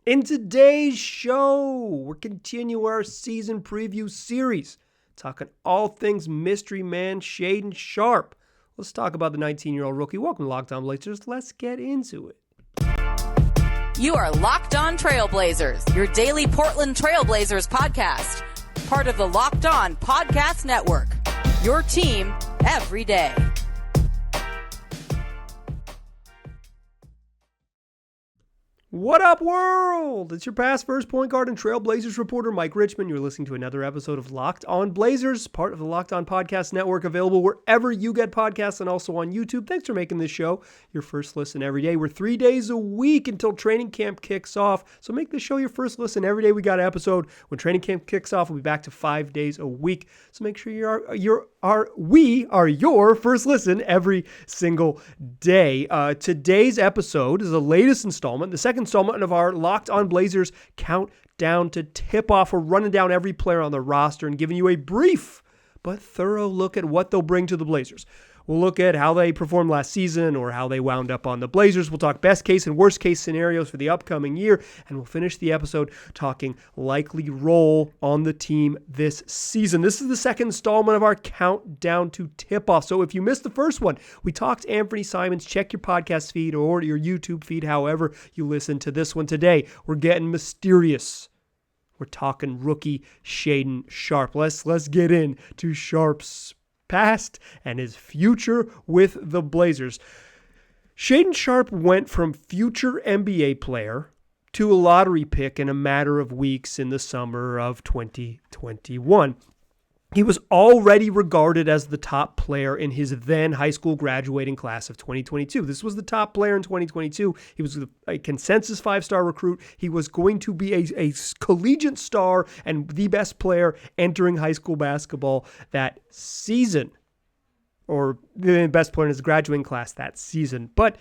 In today's show, we're continuing our season preview series, talking all things mystery man Shaedon Sharpe. Let's talk about the 19-year-old rookie. Welcome to Locked On Blazers. Let's get into it. You are Locked On Trailblazers, your daily Portland Trailblazers podcast. Part of the Locked On Podcast Network, your team every day. What up, world? It's your past first point guard and Trailblazers reporter, Mike Richmond. You're listening to another episode of Locked On Blazers, part of the Locked On Podcast Network, available wherever you get podcasts and also on YouTube. Thanks for making this show your first listen every day. We're 3 days a week until training camp kicks off, so make this show your first listen every day. We got an episode. When training camp kicks off, we'll be back to 5 days a week, so make sure we are your first listen every single day. Today's episode is the latest installment, the second installment of our Locked On Blazers countdown to tip-off. We're running down every player on the roster and giving you a brief but thorough look at what they'll bring to the Blazers. We'll look at how they performed last season or how they wound up on the Blazers. We'll talk best case and worst case scenarios for the upcoming year, and we'll finish the episode talking likely role on the team this season. This is the second installment of our countdown to tip-off. So if you missed the first one, we talked Anthony Simons. Check your podcast feed or your YouTube feed, however you listen to this one. Today, we're getting mysterious. We're talking rookie Shaedon Sharpe. Let's get into Sharpe's past and his future with the Blazers. Shaedon Sharpe went from future NBA player to a lottery pick in a matter of weeks in the summer of 2021. He was already regarded as the top player in his then high school graduating class of 2022. This was the top player in 2022. He was a consensus five-star recruit. He was going to be a collegiate star and the best player entering high school basketball that season, or the best player in his graduating class that season. But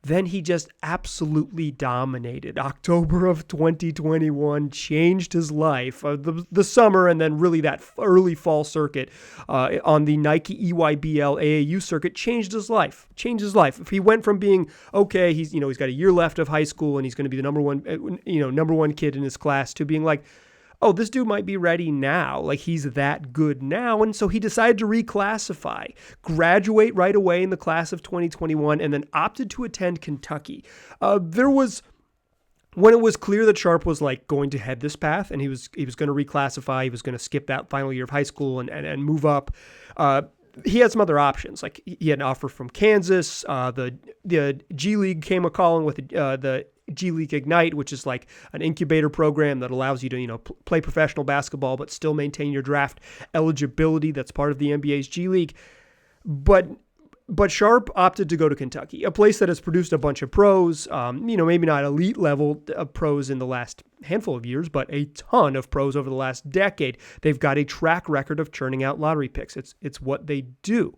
then he just absolutely dominated. October of 2021 changed his life. The summer and then really that early fall circuit on the Nike EYBL AAU circuit changed his life. If he went from being, okay, he's got a year left of high school and he's going to be the number one kid in his class, to being like, oh, this dude might be ready now. Like, he's that good now. And so he decided to reclassify, graduate right away in the class of 2021, and then opted to attend Kentucky. When it was clear that Sharpe was like going to head this path and he was going to reclassify, he was going to skip that final year of high school and move up, he had some other options. Like, he had an offer from Kansas. The G League came a-calling with the G League Ignite, which is like an incubator program that allows you to, play professional basketball, but still maintain your draft eligibility. That's part of the NBA's G League. But Sharpe opted to go to Kentucky, a place that has produced a bunch of pros, maybe not elite level of pros in the last handful of years, but a ton of pros over the last decade. They've got a track record of churning out lottery picks. It's what they do.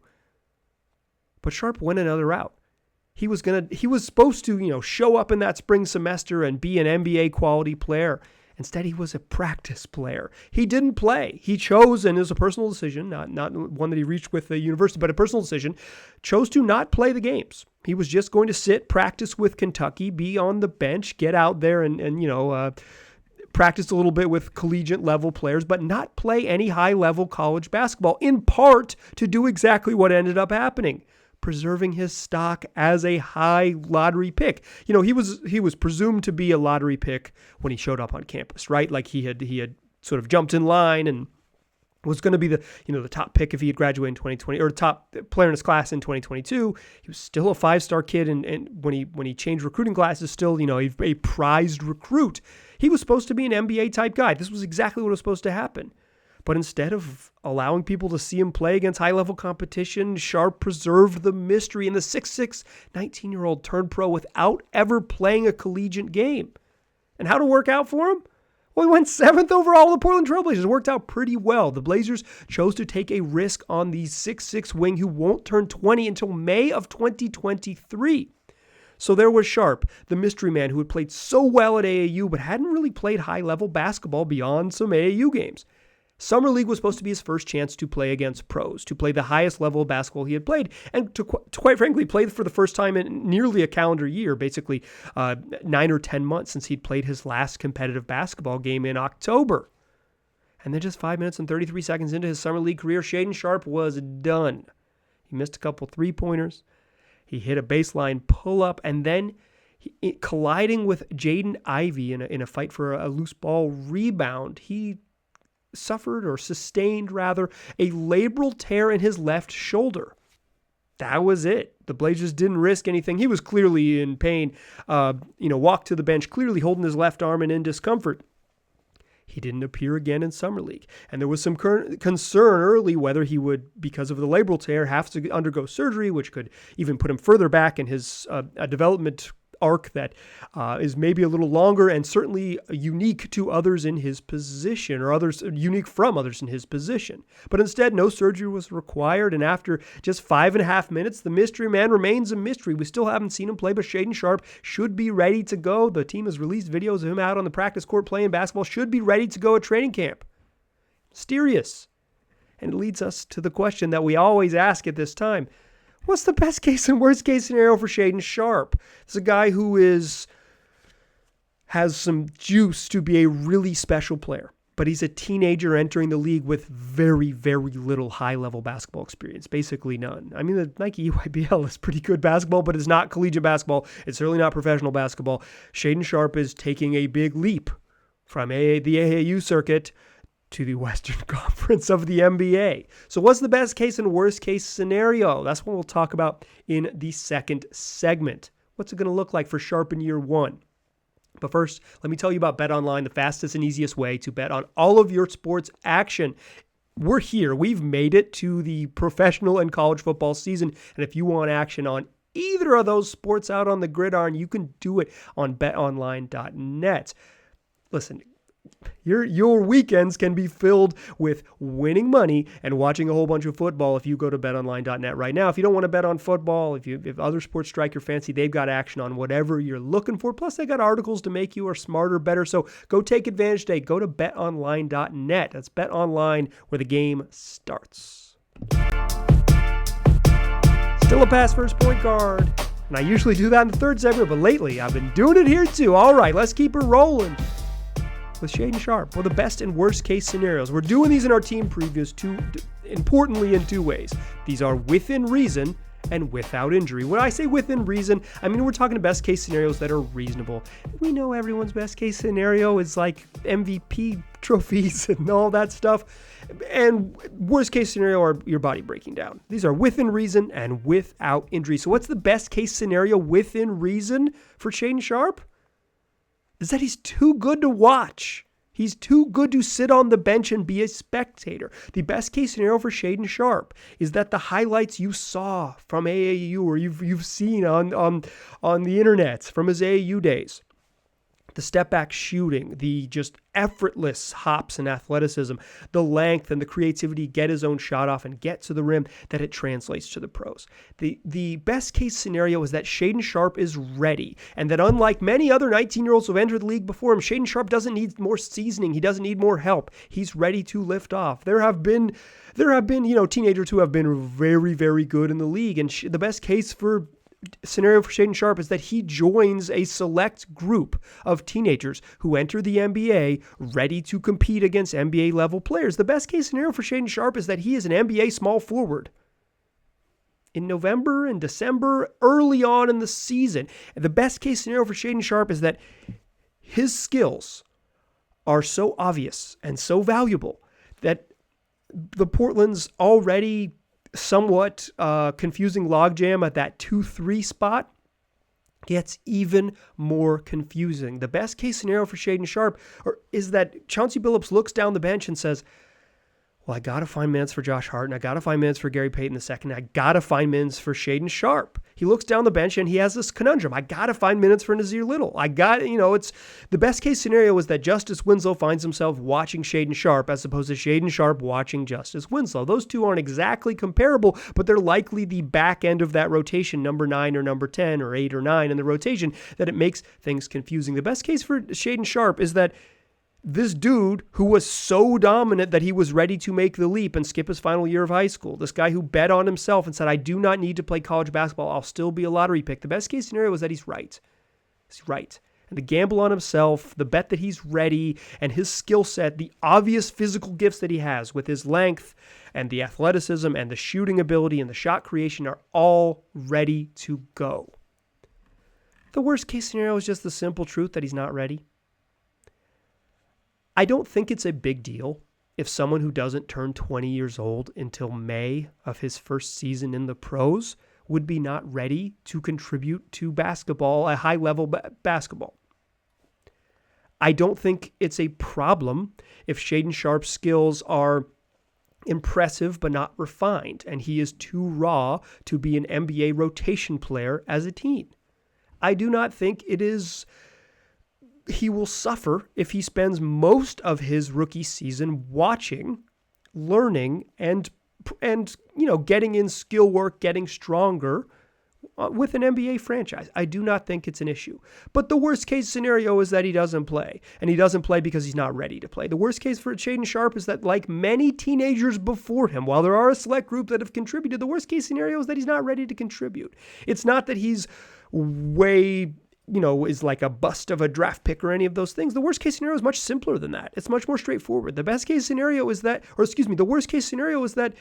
But Sharpe went another route. He was supposed to, show up in that spring semester and be an NBA quality player. Instead, he was a practice player. He didn't play. He chose, and it was a personal decision, not one that he reached with the university, but a personal decision, chose to not play the games. He was just going to sit, practice with Kentucky, be on the bench, get out there and practice a little bit with collegiate level players, but not play any high level college basketball, in part to do exactly what ended up happening. Preserving his stock as a high lottery pick. He was presumed to be a lottery pick when he showed up on campus, right? Like he had sort of jumped in line and was going to be the top pick if he had graduated in 2020, or top player in his class in 2022. He was still a five-star kid, and when he changed recruiting classes, still a prized recruit. He was supposed to be an NBA type guy. This was exactly what was supposed to happen. But instead of allowing people to see him play against high-level competition, Sharpe preserved the mystery, and the 6'6", 19-year-old turned pro without ever playing a collegiate game. And how did it work out for him? Well, he went 7th overall to the Portland Trailblazers. It worked out pretty well. The Blazers chose to take a risk on the 6'6" wing who won't turn 20 until May of 2023. So there was Sharpe, the mystery man who had played so well at AAU but hadn't really played high-level basketball beyond some AAU games. Summer League was supposed to be his first chance to play against pros, to play the highest level of basketball he had played, and to quite frankly, play for the first time in nearly a calendar year, basically 9 or 10 months since he'd played his last competitive basketball game in October. And then just 5 minutes and 33 seconds into his Summer League career, Shaedon Sharpe was done. He missed a couple three-pointers. He hit a baseline pull-up, and then colliding with Jaden Ivey in a fight for a loose ball rebound, he sustained a labral tear in his left shoulder. That was it. The Blazers didn't risk anything. He was clearly in pain, walked to the bench, clearly holding his left arm and in discomfort. He didn't appear again in Summer League. And there was some concern early whether he would, because of the labral tear, have to undergo surgery, which could even put him further back in his development arc that is maybe a little longer and certainly unique to others in his position, or unique from others in his position. But instead, no surgery was required, and after just 5.5 minutes, the mystery man remains a mystery. We still haven't seen him play, but Shaedon Sharpe should be ready to go. The team has released videos of him out on the practice court playing basketball, should be ready to go at training camp. Mysterious. And it leads us to the question that we always ask at this time. What's the best case and worst case scenario for Shaedon Sharpe? This is a guy who has some juice to be a really special player, but he's a teenager entering the league with very, very little high-level basketball experience, basically none. I mean, the Nike EYBL is pretty good basketball, but it's not collegiate basketball. It's certainly not professional basketball. Shaedon Sharpe is taking a big leap from the AAU circuit to the Western Conference of the NBA. So what's the best case and worst case scenario? That's what we'll talk about in the second segment. What's it going to look like for Sharpe in year one? But first, let me tell you about BetOnline, the fastest and easiest way to bet on all of your sports action. We're here. We've made it to the professional and college football season. And if you want action on either of those sports out on the gridiron, you can do it on betonline.net. Listen, your weekends can be filled with winning money and watching a whole bunch of football if you go to betonline.net right now. If you don't want to bet on football, if other sports strike your fancy, they've got action on whatever you're looking for. Plus, they got articles to make you a smarter, better. So go take advantage today. Go to betonline.net. That's BetOnline, where the game starts. Still a pass first point guard. And I usually do that in the third segment, but lately I've been doing it here too. All right, let's keep it rolling with Shaedon Sharpe. Well, the best and worst case scenarios. We're doing these in our team previews importantly in two ways. These are within reason and without injury. When I say within reason, I mean we're talking best case scenarios that are reasonable. We know everyone's best case scenario is like MVP trophies and all that stuff. And worst case scenario are your body breaking down. These are within reason and without injury. So what's the best case scenario within reason for Shaedon Sharpe? Is that he's too good to watch. He's too good to sit on the bench and be a spectator. The best case scenario for Shaedon Sharpe is that the highlights you saw from AAU or you've seen on the internet from his AAU days, the step back shooting, the just effortless hops and athleticism, the length and the creativity, get his own shot off and get to the rim, that it translates to the pros. The best case scenario is that Shaedon Sharpe is ready, and that unlike many other 19-year-olds who have entered the league before him, Shaedon Sharpe doesn't need more seasoning. He doesn't need more help. He's ready to lift off. There have been teenagers who have been very, very good in the league, and the best case scenario for Shaedon Sharpe is that he joins a select group of teenagers who enter the NBA ready to compete against NBA level players. The best case scenario for Shaedon Sharpe is that he is an NBA small forward in November and December, early on in the season. And the best case scenario for Shaedon Sharpe is that his skills are so obvious and so valuable that the Portland's already somewhat confusing logjam at that 2-3 spot gets even more confusing. The best case scenario for Shaedon Sharpe is that Chauncey Billups looks down the bench and says, well, I got to find minutes for Josh Hart, and I got to find minutes for Gary Payton II. I got to find minutes for Shaedon Sharpe. He looks down the bench and he has this conundrum. I got to find minutes for Nazir Little. It's the best case scenario is that Justice Winslow finds himself watching Shaedon Sharpe as opposed to Shaedon Sharpe watching Justice Winslow. Those two aren't exactly comparable, but they're likely the back end of that rotation, number 9 or number 10 or 8 or 9 in the rotation, that it makes things confusing. The best case for Shaedon Sharpe is that This dude who was so dominant that he was ready to make the leap and skip his final year of high school. This guy who bet on himself and said, I do not need to play college basketball. I'll still be a lottery pick. The best case scenario is that he's right. He's right. And the gamble on himself, the bet that he's ready, and his skill set, the obvious physical gifts that he has with his length and the athleticism and the shooting ability and the shot creation are all ready to go. The worst case scenario is just the simple truth that he's not ready. I don't think it's a big deal if someone who doesn't turn 20 years old until May of his first season in the pros would be not ready to contribute to basketball, a high-level basketball. I don't think it's a problem if Shaedon Sharpe's skills are impressive but not refined, and he is too raw to be an NBA rotation player as a teen. I do not think he will suffer if he spends most of his rookie season watching, learning, and getting in skill work, getting stronger with an NBA franchise. I do not think it's an issue. But the worst case scenario is that he doesn't play, and he doesn't play because he's not ready to play. The worst case for Shaedon Sharpe is that, like many teenagers before him, while there are a select group that have contributed, the worst case scenario is that he's not ready to contribute. It's not that he's is like a bust of a draft pick or any of those things. The worst case scenario is much simpler than that. It's much more straightforward. The best case scenario is that, the worst case scenario is that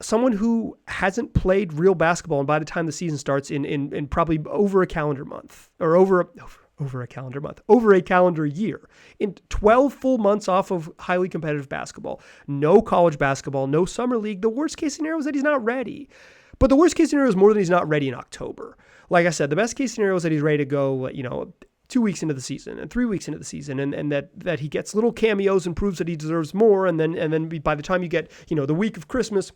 someone who hasn't played real basketball, and by the time the season starts in probably over a calendar month, or over a calendar year, in 12 full months off of highly competitive basketball, no college basketball, no summer league, the worst case scenario is that he's not ready. But the worst case scenario is more than he's not ready in October. Like I said, the best case scenario is that he's ready to go, 2 weeks into the season and 3 weeks into the season, and that he gets little cameos and proves that he deserves more. And then by the time you get, the week of Christmas,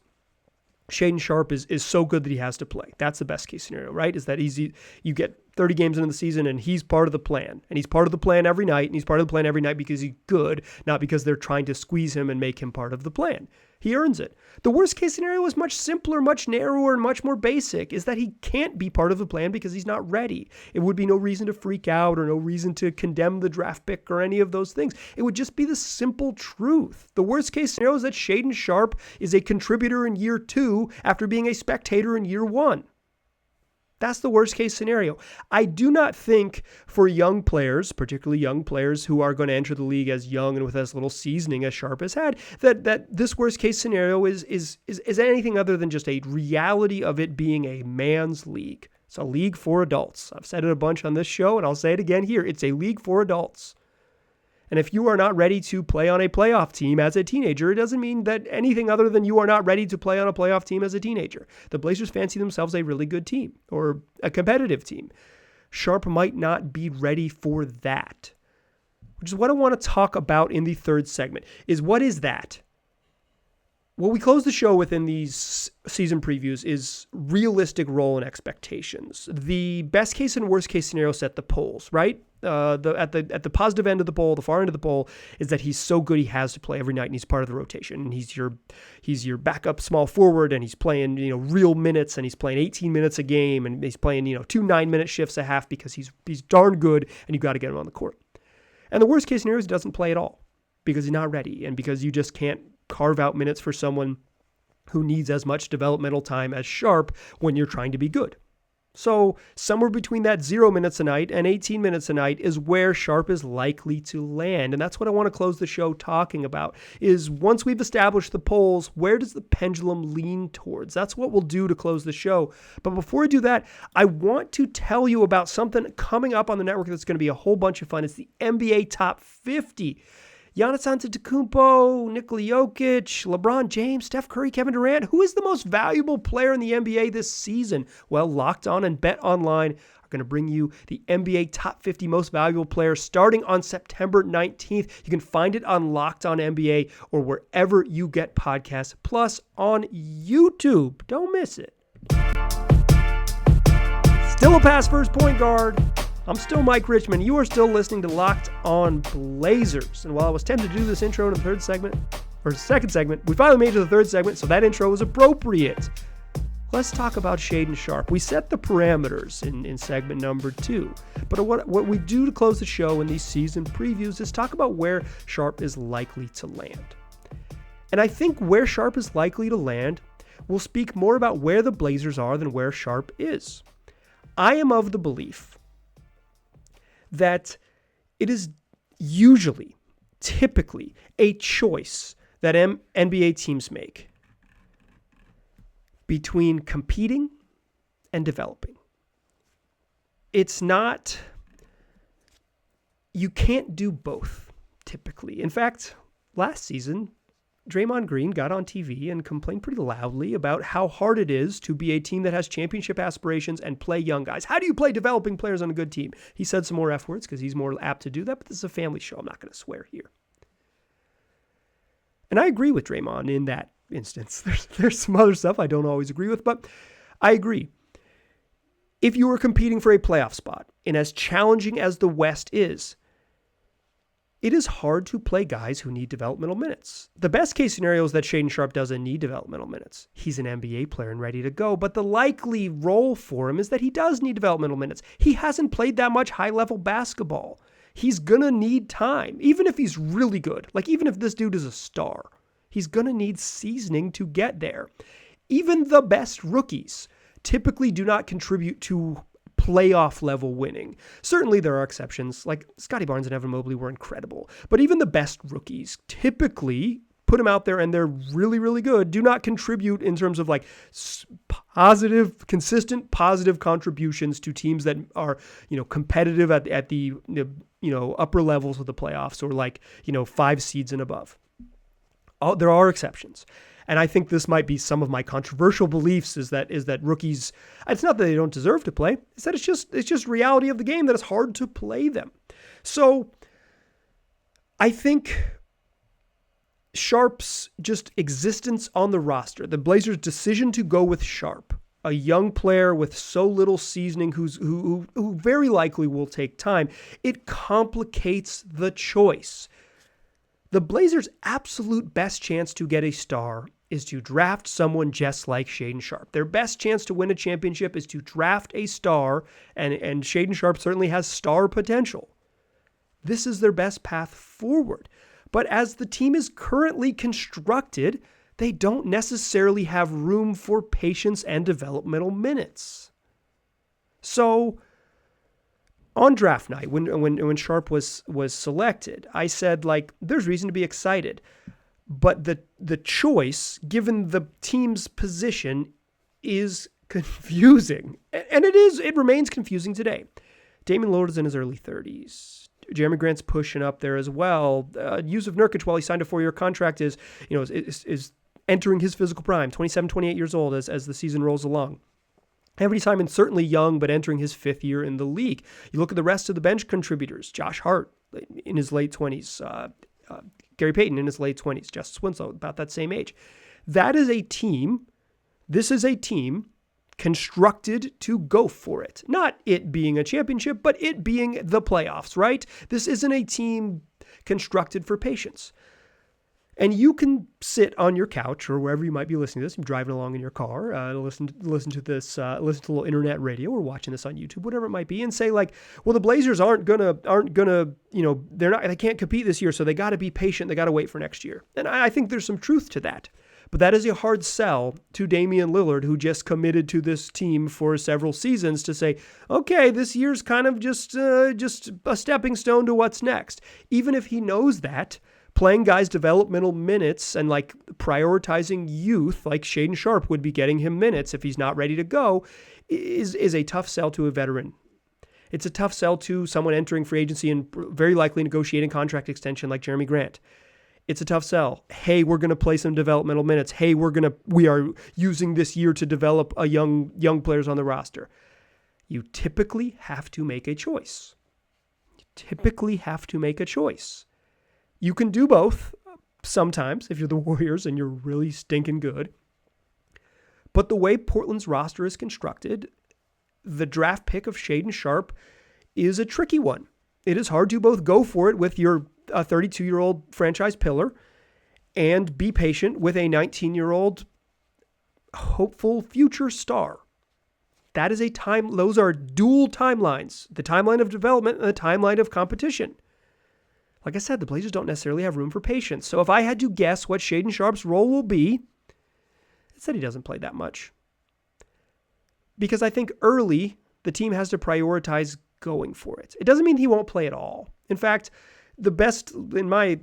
Shaedon Sharpe is so good that he has to play. That's the best case scenario, right? Is that you get 30 games into the season and he's part of the plan. And he's part of the plan every night. And he's part of the plan every night because he's good, not because they're trying to squeeze him and make him part of the plan. He earns it. The worst case scenario is much simpler, much narrower, and much more basic, is that he can't be part of the plan because he's not ready. It would be no reason to freak out or no reason to condemn the draft pick or any of those things. It would just be the simple truth. The worst case scenario is that Shaedon Sharpe is a contributor in year 2 after being a spectator in year 1. That's the worst case scenario. I do not think for young players, particularly young players who are going to enter the league as young and with as little seasoning as Sharpe has had, that this worst case scenario is anything other than just a reality of it being a man's league. It's a league for adults. I've said it a bunch on this show, and I'll say it again here. It's a league for adults. And if you are not ready to play on a playoff team as a teenager, it doesn't mean that anything other than you are not ready to play on a playoff team as a teenager. The Blazers fancy themselves a really good team or a competitive team. Sharpe might not be ready for that, which is what I want to talk about in the third segment, is what is that? What we close the show with in these season previews is realistic role and expectations. The best case and worst case scenario set the polls, right? At the positive end of the poll, the far end of the poll, is that he's so good he has to play every night and he's part of the rotation. And he's your backup small forward and he's playing real minutes and he's playing 18 minutes a game and he's playing 2 9-minute shifts a half because he's darn good and you got to get him on the court. And the worst case scenario is he doesn't play at all because he's not ready and because you just can't carve out minutes for someone who needs as much developmental time as Sharpe when you're trying to be good. So somewhere between that 0 minutes a night and 18 minutes a night is where Sharpe is likely to land. And that's what I want to close the show talking about, is once we've established the polls, where does the pendulum lean towards? That's what we'll do to close the show. But before I do that, I want to tell you about something coming up on the network that's going to be a whole bunch of fun. It's the NBA Top 50. Giannis Antetokounmpo, Nikola Jokic, LeBron James, Steph Curry, Kevin Durant. Who is the most valuable player in the NBA this season? Well, Locked On and Bet Online are going to bring you the NBA Top 50 Most Valuable Players starting on September 19th. You can find it on Locked On NBA or wherever you get podcasts, plus on YouTube. Don't miss it. Still a pass first point guard. I'm still Mike Richmond. You are still listening to Locked On Blazers. And while I was tempted to do this intro in the second segment, we finally made it to the third segment, so that intro was appropriate. let's talk about Shaedon Sharpe. We set the parameters in segment number 2. But what we do to close the show in these season previews is talk about where Sharpe is likely to land. And I think where Sharpe is likely to land will speak more about where the Blazers are than where Sharpe is. I am of the belief that it is typically, a choice that NBA teams make between competing and developing. It's not, you can't do both, typically. In fact, last season, Draymond Green got on TV and complained pretty loudly about how hard it is to be a team that has championship aspirations and play young guys. How do you play developing players on a good team? He said some more F words because he's more apt to do that, but this is a family show. I'm not going to swear here. And I agree with Draymond in that instance. There's some other stuff I don't always agree with, but I agree. If you were competing for a playoff spot, and as challenging as the West is, it is hard to play guys who need developmental minutes. The best case scenario is that Shaedon Sharpe doesn't need developmental minutes. He's an NBA player and ready to go, but the likely role for him is that he does need developmental minutes. He hasn't played that much high-level basketball. He's going to need time, even if he's really good. Like, even if this dude is a star, he's going to need seasoning to get there. Even the best rookies typically do not contribute to playoff level winning. Certainly there are exceptions, like Scottie Barnes and Evan Mobley were incredible, but even the best rookies typically put them out there and they're really, really good, do not contribute in terms of like consistent positive contributions to teams that are, competitive at the upper levels of the playoffs or 5 seeds and above. There are exceptions. And I think this might be some of my controversial beliefs is that rookies, it's not that they don't deserve to play, it's that it's just reality of the game that it's hard to play them. So I think Sharpe's just existence on the roster, the Blazers' decision to go with Sharpe, a young player with so little seasoning who very likely will take time, it complicates the choice. The Blazers' absolute best chance to get a star is to draft someone just like Shaedon Sharpe. Their best chance to win a championship is to draft a star, and Shaedon Sharpe certainly has star potential. This is their best path forward. But as the team is currently constructed, they don't necessarily have room for patience and developmental minutes. So on draft night, when Sharpe was selected, I said, there's reason to be excited. But the choice, given the team's position, is confusing. And it remains confusing today. Damian Lillard is in his early 30s. Jeremy Grant's pushing up there as well. Yusuf Nurkic, while he signed a 4-year contract, is entering his physical prime, 27, 28 years old as the season rolls along. Anthony Simon, certainly young, but entering his 5th year in the league. You look at the rest of the bench contributors. Josh Hart in his late 20s. Gary Payton in his late 20s. Justice Winslow, about that same age. This is a team constructed to go for it. Not it being a championship, but it being the playoffs, right? This isn't a team constructed for patience. And you can sit on your couch or wherever you might be listening to this. You're driving along in your car, listen to this, listen to a little internet radio or watching this on YouTube, whatever it might be, and say well, the Blazers aren't gonna, they can't compete this year, so they got to be patient. They got to wait for next year. And I think there's some truth to that. But that is a hard sell to Damian Lillard, who just committed to this team for several seasons, to say, okay, this year's kind of just a stepping stone to what's next. Even if he knows that, playing guys developmental minutes and prioritizing youth, like Shaedon Sharpe would be getting him minutes if he's not ready to go, is a tough sell to a veteran. It's a tough sell to someone entering free agency and very likely negotiating contract extension like Jeremy Grant. It's a tough sell. Hey, we're going to play some developmental minutes. Hey, we are using this year to develop a young players on the roster. You typically have to make a choice. You can do both sometimes if you're the Warriors and you're really stinking good. But the way Portland's roster is constructed, the draft pick of Shaedon Sharpe is a tricky one. It is hard to both go for it with your 32-year-old franchise pillar and be patient with a 19-year-old hopeful future star. That is those are dual timelines, the timeline of development and the timeline of competition. Like I said, the Blazers don't necessarily have room for patience. So if I had to guess what Shaedon Sharpe's role will be, I said he doesn't play that much. Because I think early, the team has to prioritize going for it. It doesn't mean he won't play at all. In fact, the best, in my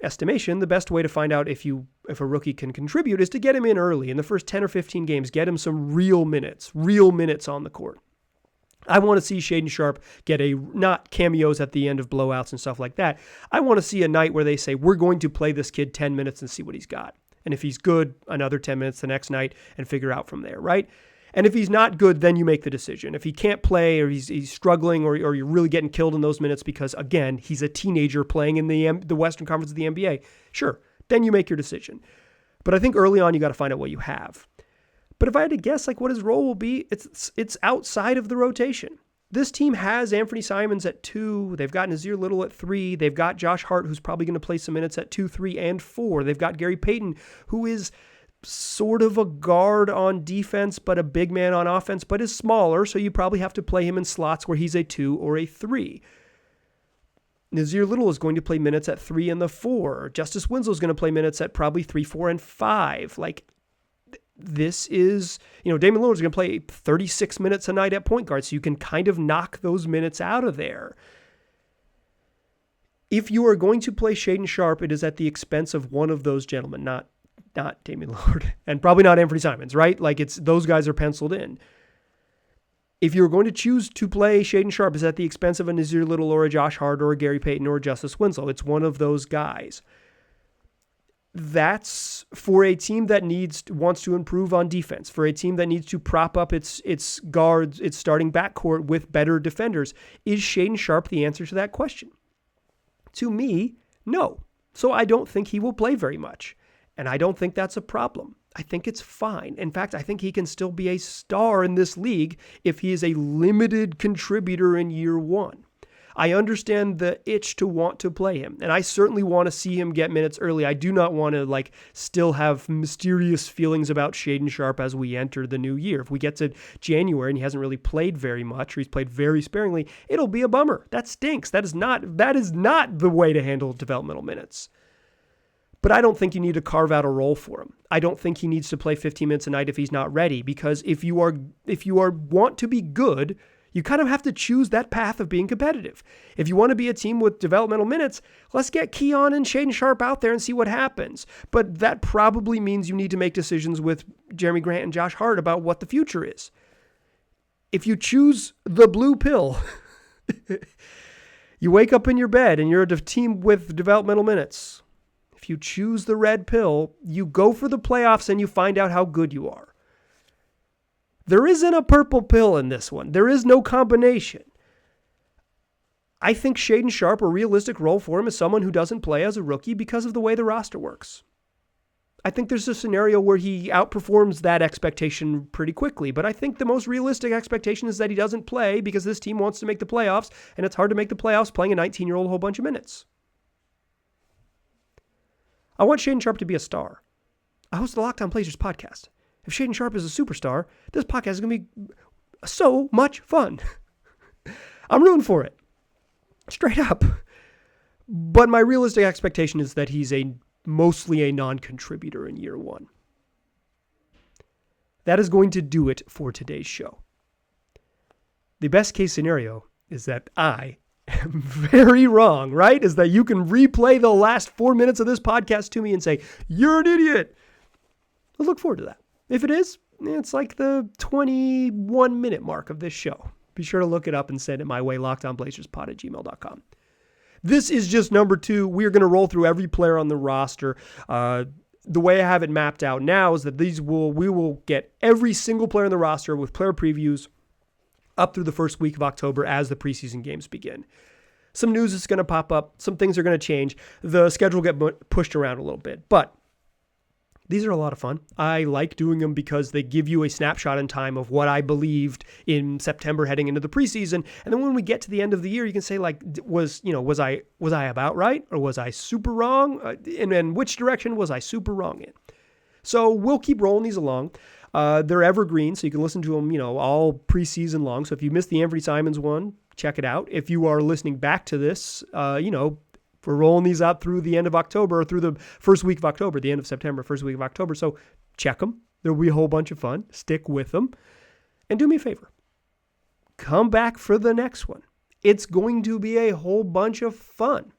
estimation, the best way to find out if a rookie can contribute is to get him in early. In the first 10 or 15 games, get him some real minutes on the court. I want to see Shaedon Sharpe get not cameos at the end of blowouts and stuff like that. I want to see a night where they say, we're going to play this kid 10 minutes and see what he's got. And if he's good, another 10 minutes the next night and figure out from there, right? And if he's not good, then you make the decision. If he can't play or he's struggling or you're really getting killed in those minutes because, again, he's a teenager playing in the Western Conference of the NBA, sure, then you make your decision. But I think early on you got to find out what you have. But if I had to guess what his role will be, it's outside of the rotation. This team has Anthony Simons at 2. They've got Nassir Little at 3. They've got Josh Hart, who's probably going to play some minutes at 2, 3, and 4. They've got Gary Payton, who is sort of a guard on defense, but a big man on offense, but is smaller, so you probably have to play him in slots where he's a 2 or a 3. Nassir Little is going to play minutes at 3 and the 4. Justice Winslow is going to play minutes at probably 3, 4, and 5. This is, Damian Lillard is going to play 36 minutes a night at point guard, so you can kind of knock those minutes out of there. If you are going to play Shaedon Sharpe, it is at the expense of one of those gentlemen, not Damian Lillard, and probably not Anthony Simons, right? Those guys are penciled in. If you're going to choose to play Shaedon Sharpe, it's at the expense of a Nassir Little or a Josh Hart or a Gary Payton or a Justice Winslow. It's one of those guys. That's for a team that wants to improve on defense, for a team that needs to prop up its guards, its starting backcourt with better defenders. Is Shaedon Sharpe the answer to that question? To me, no. So I don't think he will play very much. And I don't think that's a problem. I think it's fine. In fact, I think he can still be a star in this league if he is a limited contributor in year one. I understand the itch to want to play him, and I certainly want to see him get minutes early. I do not want to still have mysterious feelings about Shaedon Sharpe as we enter the new year. If we get to January and he hasn't really played very much, or he's played very sparingly, it'll be a bummer. That stinks. That is not the way to handle developmental minutes. But I don't think you need to carve out a role for him. I don't think he needs to play 15 minutes a night if he's not ready, because if you want to be good, you kind of have to choose that path of being competitive. If you want to be a team with developmental minutes, let's get Keon and Shaedon Sharpe out there and see what happens. But that probably means you need to make decisions with Jeremy Grant and Josh Hart about what the future is. If you choose the blue pill, you wake up in your bed and you're a team with developmental minutes. If you choose the red pill, you go for the playoffs and you find out how good you are. There isn't a purple pill in this one. There is no combination. I think Shaedon Sharpe, a realistic role for him, is someone who doesn't play as a rookie because of the way the roster works. I think there's a scenario where he outperforms that expectation pretty quickly, but I think the most realistic expectation is that he doesn't play because this team wants to make the playoffs, and it's hard to make the playoffs playing a 19-year-old a whole bunch of minutes. I want Shaedon Sharpe to be a star. I host the Locked On Blazers podcast. If Shaedon Sharpe is a superstar, this podcast is going to be so much fun. I'm rooting for it. Straight up. But my realistic expectation is that he's mostly a non-contributor in year one. That is going to do it for today's show. The best case scenario is that I am very wrong, right? Is that you can replay the last 4 minutes of this podcast to me and say, you're an idiot. I look forward to that. If it is, it's like the 21-minute mark of this show. Be sure to look it up and send it my way, lockedonblazerspod@gmail.com. This is just number 2. We are going to roll through every player on the roster. The way I have it mapped out now is that we will get every single player on the roster with player previews up through the first week of October as the preseason games begin. Some news is going to pop up. Some things are going to change. The schedule will get pushed around a little bit, but these are a lot of fun. I like doing them because they give you a snapshot in time of what I believed in September heading into the preseason. And then when we get to the end of the year, you can say, was I about right? Or was I super wrong? And which direction was I super wrong in? So we'll keep rolling these along. They're evergreen, so you can listen to them, all preseason long. So if you missed the Anthony Simons one, check it out. If you are listening back to this, we're rolling these out through the end of October, or through the first week of October, the end of September, first week of October. So check them. There'll be a whole bunch of fun. Stick with them. And do me a favor. Come back for the next one. It's going to be a whole bunch of fun.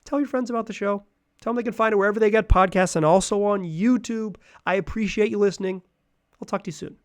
Tell your friends about the show. Tell them they can find it wherever they get podcasts and also on YouTube. I appreciate you listening. I'll talk to you soon.